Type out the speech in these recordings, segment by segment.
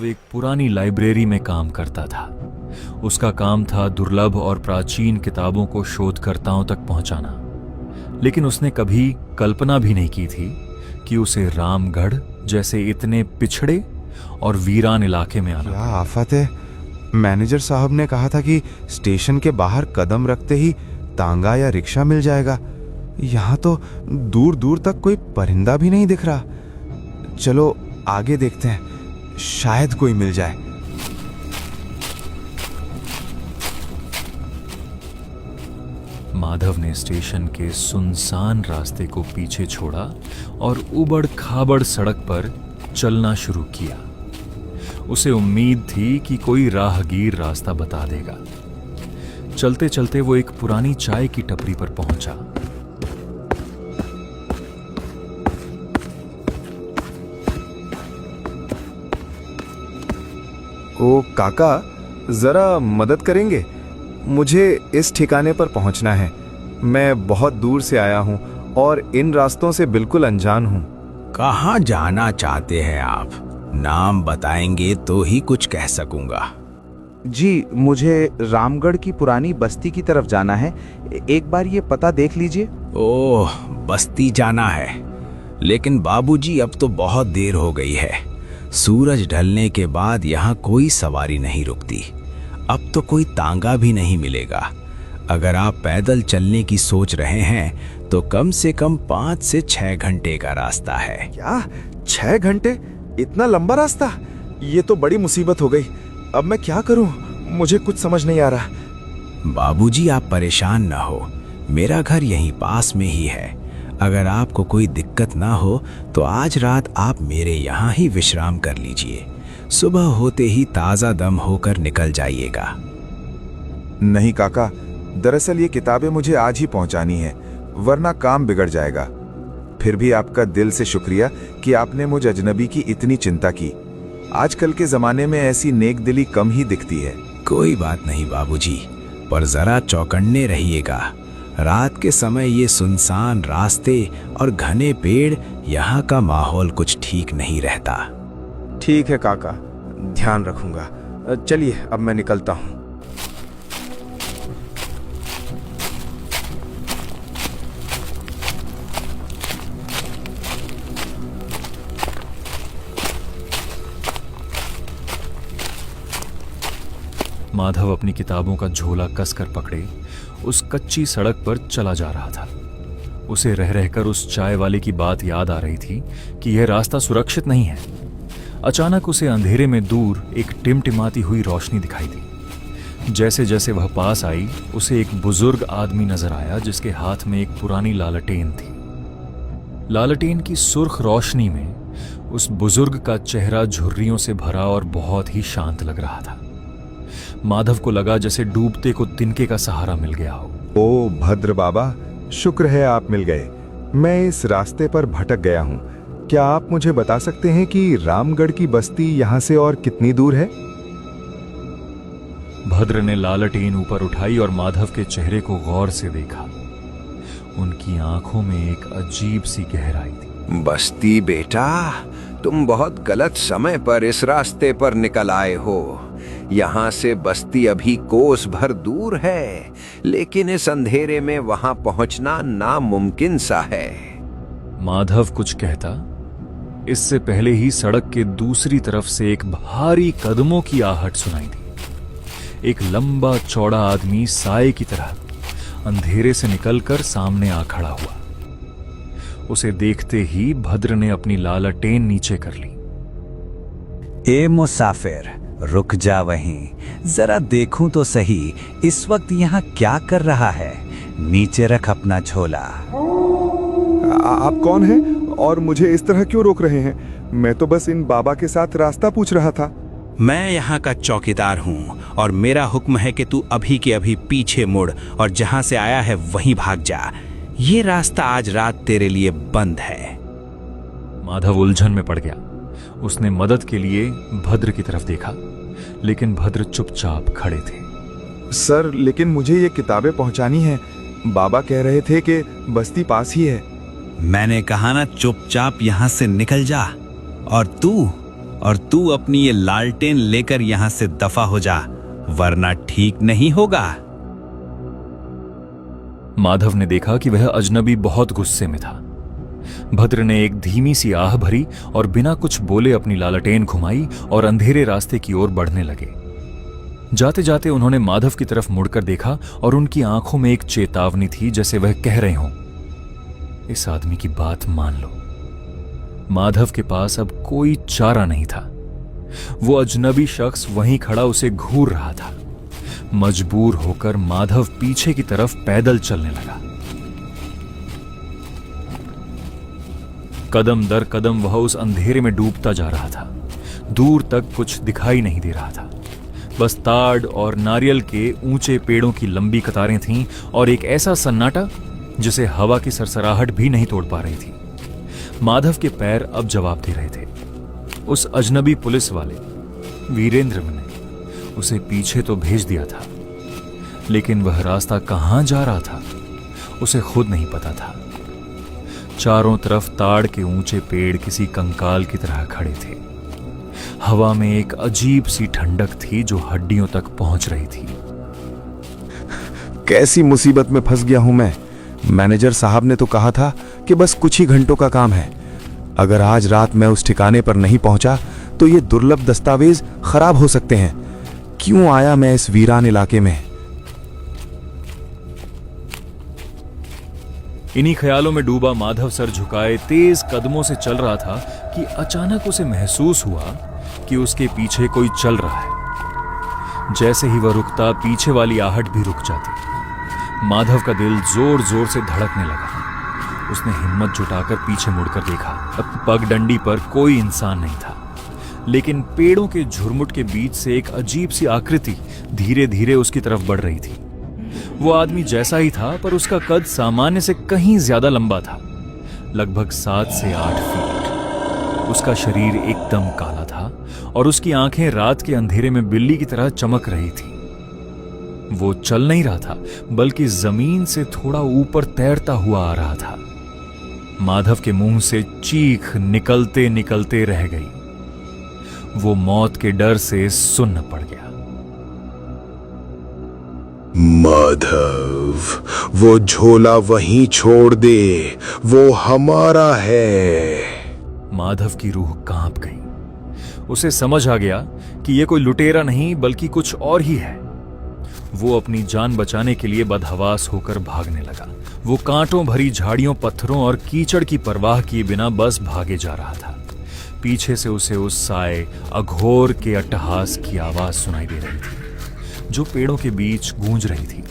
एक पुरानी लाइब्रेरी में काम करता था। उसका काम था दुर्लभ और प्राचीन किताबों को शोधकर्ताओं तक पहुंचाना, लेकिन उसने कभी कल्पना भी नहीं की थी कि उसे रामगढ़ जैसे इतने पिछड़े और वीरान इलाके में आना। क्या आफत है। मैनेजर साहब ने कहा था कि स्टेशन के बाहर कदम रखते ही तांगा या रिक्शा मिल जाएगा। यहाँ तो दूर दूर तक कोई परिंदा भी नहीं दिख रहा। चलो आगे देखते हैं, शायद कोई मिल जाए। माधव ने स्टेशन के सुनसान रास्ते को पीछे छोड़ा और उबड़ खाबड़ सड़क पर चलना शुरू किया। उसे उम्मीद थी कि कोई राहगीर रास्ता बता देगा। चलते चलते वो एक पुरानी चाय की टपरी पर पहुंचा। ओ काका, जरा मदद करेंगे? मुझे इस ठिकाने पर पहुंचना है। मैं बहुत दूर से आया हूं और इन रास्तों से बिल्कुल अनजान हूं। कहाँ जाना चाहते हैं आप? नाम बताएंगे तो ही कुछ कह सकूंगा। जी, मुझे रामगढ़ की पुरानी बस्ती की तरफ जाना है। एक बार ये पता देख लीजिए। ओह, बस्ती जाना है। लेकिन बाबूजी, अब तो बहुत देर हो गई है। सूरज ढलने के बाद यहाँ कोई सवारी नहीं रुकती। अब तो कोई तांगा भी नहीं मिलेगा। अगर आप पैदल चलने की सोच रहे हैं तो कम से कम 5 से 6 घंटे का रास्ता है। क्या 6 घंटे? इतना लंबा रास्ता? ये तो बड़ी मुसीबत हो गई। अब मैं क्या करूं? मुझे कुछ समझ नहीं आ रहा। बाबूजी, आप परेशान न हो। मेरा घर यहीं पास में ही है। अगर आपको कोई दिक्कत ना हो तो आज रात आप मेरे यहाँ ही विश्राम कर लीजिए। सुबह होते ही ताज़ा दम होकर निकल जाइएगा। नहीं काका, दरअसल ये किताबें मुझे आज ही पहुंचानी है, वरना काम बिगड़ जाएगा। फिर भी आपका दिल से शुक्रिया कि आपने मुझ अजनबी की इतनी चिंता की। आजकल के जमाने में ऐसी नेक दिली कम ही दिखती है। कोई बात नहीं बाबूजी, पर जरा चौकन्ने रहिएगा। रात के समय ये सुनसान रास्ते और घने पेड़, यहाँ का माहौल कुछ ठीक नहीं रहता। ठीक है काका, ध्यान रखूंगा। चलिए अब मैं निकलता हूँ। माधव अपनी किताबों का झोला कसकर पकड़े उस कच्ची सड़क पर चला जा रहा था। उसे रह रहकर उस चाय वाले की बात याद आ रही थी कि यह रास्ता सुरक्षित नहीं है। अचानक उसे अंधेरे में दूर एक टिमटिमाती हुई रोशनी दिखाई दी। जैसे जैसे वह पास आई, उसे एक बुजुर्ग आदमी नजर आया जिसके हाथ में एक पुरानी लालटेन थी। लालटेन की सुर्ख रोशनी में उस बुजुर्ग का चेहरा झुर्रियों से भरा और बहुत ही शांत लग रहा था। माधव को लगा जैसे डूबते को तिनके का सहारा मिल गया हो। ओ भद्र बाबा, शुक्र है आप मिल गए। मैं इस रास्ते पर भटक गया हूँ। क्या आप मुझे बता सकते हैं कि रामगढ़ की बस्ती यहाँ से और कितनी दूर है? भद्र ने लालटेन ऊपर उठाई और माधव के चेहरे को गौर से देखा। उनकी आंखों में एक अजीब सी गहराई थी। बस्ती बेटा, तुम बहुत गलत समय पर इस रास्ते पर निकल आए हो। यहाँ से बस्ती अभी कोस भर दूर है, लेकिन इस अंधेरे में वहां पहुंचना नामुमकिन सा है। माधव कुछ कहता, इससे पहले ही सड़क के दूसरी तरफ से एक भारी कदमों की आहट सुनाई दी। एक लंबा चौड़ा आदमी साए की तरह अंधेरे से निकलकर सामने आ खड़ा हुआ। उसे देखते ही भद्र ने अपनी लालटेन नीचे कर ली। ए मुसाफिर, रुक जा वहीं, जरा देखूं तो सही इस वक्त यहाँ क्या कर रहा है। नीचे रख अपना झोला। आप कौन हैं और मुझे इस तरह क्यों रोक रहे हैं? मैं तो बस इन बाबा के साथ रास्ता पूछ रहा था। मैं यहाँ का चौकीदार हूँ और मेरा हुक्म है कि तू अभी के अभी पीछे मुड़ और जहाँ से आया है वहीं भाग जा। ये रास्ता आज रात तेरे लिए बंद है। माधव उलझन में पड़ गया। उसने मदद के लिए भद्र की तरफ देखा, लेकिन भद्र चुपचाप खड़े थे। सर, लेकिन मुझे ये किताबें पहुंचानी है। बाबा कह रहे थे कि बस्ती पास ही है। मैंने कहा ना, चुपचाप यहाँ से निकल जा। और और तू अपनी ये लालटेन लेकर यहां से दफा हो जा, वरना ठीक नहीं होगा। माधव ने देखा कि वह अजनबी बहुत गुस्से में था। भद्र ने एक धीमी सी आह भरी और बिना कुछ बोले अपनी लालटेन घुमाई और अंधेरे रास्ते की ओर बढ़ने लगे। जाते जाते उन्होंने माधव की तरफ मुड़कर देखा और उनकी आंखों में एक चेतावनी थी, जैसे वह कह रहे हों, इस आदमी की बात मान लो। माधव के पास अब कोई चारा नहीं था। वो अजनबी शख्स वहीं खड़ा उसे घूर रहा था। मजबूर होकर माधव पीछे की तरफ पैदल चलने लगा। कदम दर कदम वह उस अंधेरे में डूबता जा रहा था। दूर तक कुछ दिखाई नहीं दे रहा था। बस ताड़ और नारियल के ऊंचे पेड़ों की लंबी कतारें थीं और एक ऐसा सन्नाटा जिसे हवा की सरसराहट भी नहीं तोड़ पा रही थी। माधव के पैर अब जवाब दे रहे थे। उस अजनबी पुलिस वाले वीरेंद्र ने उसे पीछे तो भेज दिया था, लेकिन वह रास्ता कहां जा रहा था उसे खुद नहीं पता था। चारों तरफ ताड़ के ऊंचे पेड़ किसी कंकाल की तरह खड़े थे। हवा में एक अजीब सी ठंडक थी जो हड्डियों तक पहुंच रही थी। कैसी मुसीबत में फंस गया हूं मैं। मैनेजर साहब ने तो कहा था कि बस कुछ ही घंटों का काम है। अगर आज रात मैं उस ठिकाने पर नहीं पहुंचा तो ये दुर्लभ दस्तावेज खराब हो सकते हैं। क्यों आया मैं इस वीरान इलाके में? इन्हीं ख्यालों में डूबा माधव सर झुकाए तेज कदमों से चल रहा था कि अचानक उसे महसूस हुआ कि उसके पीछे कोई चल रहा है। जैसे ही वह रुकता, पीछे वाली आहट भी रुक जाती। माधव का दिल जोर जोर से धड़कने लगा। उसने हिम्मत जुटाकर पीछे मुड़कर देखा। अब पगडंडी पर कोई इंसान नहीं था, लेकिन पेड़ों के झुरमुट के बीच से एक अजीब सी आकृति धीरे धीरे उसकी तरफ बढ़ रही थी। वो आदमी जैसा ही था, पर उसका कद सामान्य से कहीं ज्यादा लंबा था, लगभग 7 से 8 फीट। उसका शरीर एकदम काला था और उसकी आंखें रात के अंधेरे में बिल्ली की तरह चमक रही थी। वो चल नहीं रहा था, बल्कि जमीन से थोड़ा ऊपर तैरता हुआ आ रहा था। माधव के मुंह से चीख निकलते निकलते रह गई। वो मौत के डर से सुन्न पड़ गया। माधव, वो झोला वहीं छोड़ दे, वो हमारा है। माधव की रूह कांप गई। उसे समझ आ गया कि यह कोई लुटेरा नहीं बल्कि कुछ और ही है। वो अपनी जान बचाने के लिए बदहवास होकर भागने लगा। वो कांटों भरी झाड़ियों, पत्थरों और कीचड़ की परवाह किए बिना बस भागे जा रहा था। पीछे से उसे उस साए अघोर के अट्टहास की आवाज सुनाई दे रही थी, जो पेड़ों के बीच गूंज रही थी।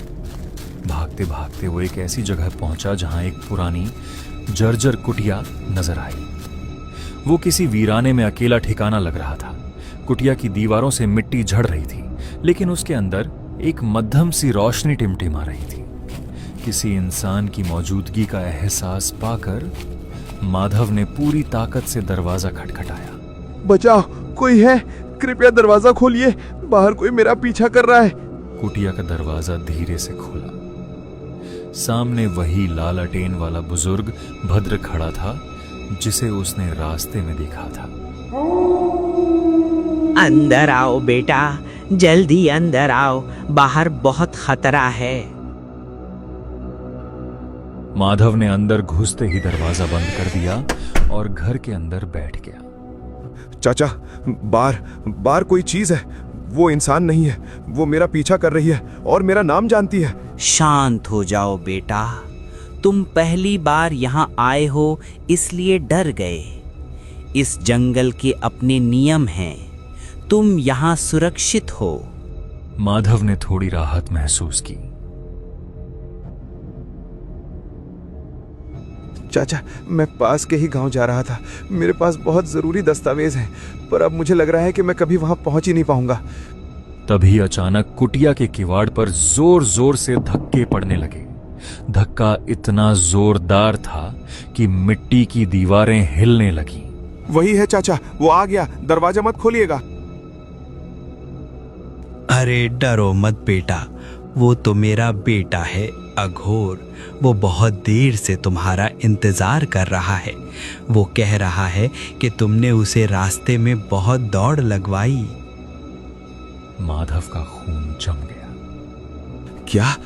भागते भागते वो एक ऐसी जगह पहुंचा जहां एक पुरानी जर्जर कुटिया नजर आई। वो किसी वीराने में अकेला ठिकाना लग रहा था। कुटिया की दीवारों से मिट्टी झड़ रही थी, लेकिन उसके अंदर एक मध्यम सी रोशनी टिमटिमा रही थी। किसी इंसान की मौजूदगी का एहसास पाकर माधव ने पूरी ताकत से दरवाजा खटखटाया। बचाओ, कोई है? कृपया दरवाजा खोलिए, बाहर कोई मेरा पीछा कर रहा है। कुटिया का दरवाजा धीरे से खुला। सामने वही लालटेन वाला बुजुर्ग भद्र खड़ा था, जिसे उसने रास्ते में देखा था। अंदर आओ बेटा, जल्दी अंदर आओ, बाहर बहुत खतरा है। माधव ने अंदर घुसते ही दरवाजा बंद कर दिया और घर के अंदर बैठ गया। चाचा, बाहर कोई चीज है। वो इंसान नहीं है, वो मेरा पीछा कर रही है और मेरा नाम जानती है। शांत हो जाओ बेटा, तुम पहली बार यहाँ आए हो इसलिए डर गए। इस जंगल के अपने नियम हैं, तुम यहाँ सुरक्षित हो। माधव ने थोड़ी राहत महसूस की। चाचा, मैं पास के ही गांव जा रहा था। मेरे पास बहुत जरूरी दस्तावेज हैं, पर अब मुझे लग रहा है कि मैं कभी वहां पहुंच ही नहीं पाऊंगा। तभी अचानक कुटिया के किवाड़ पर जोर जोर से धक्के पड़ने लगे। धक्का इतना जोरदार था कि मिट्टी की दीवारें हिलने लगीं। वही है चाचा, वो आ गया। दरवाजा मत खोलिएगा। अरे डरो मत बेटा, वो तो मेरा बेटा है अघोर। वो बहुत देर से तुम्हारा इंतजार कर रहा है। वो कह रहा है कि तुमने उसे रास्ते में बहुत दौड़ लगवाई। माधव का खून जम गया। क्या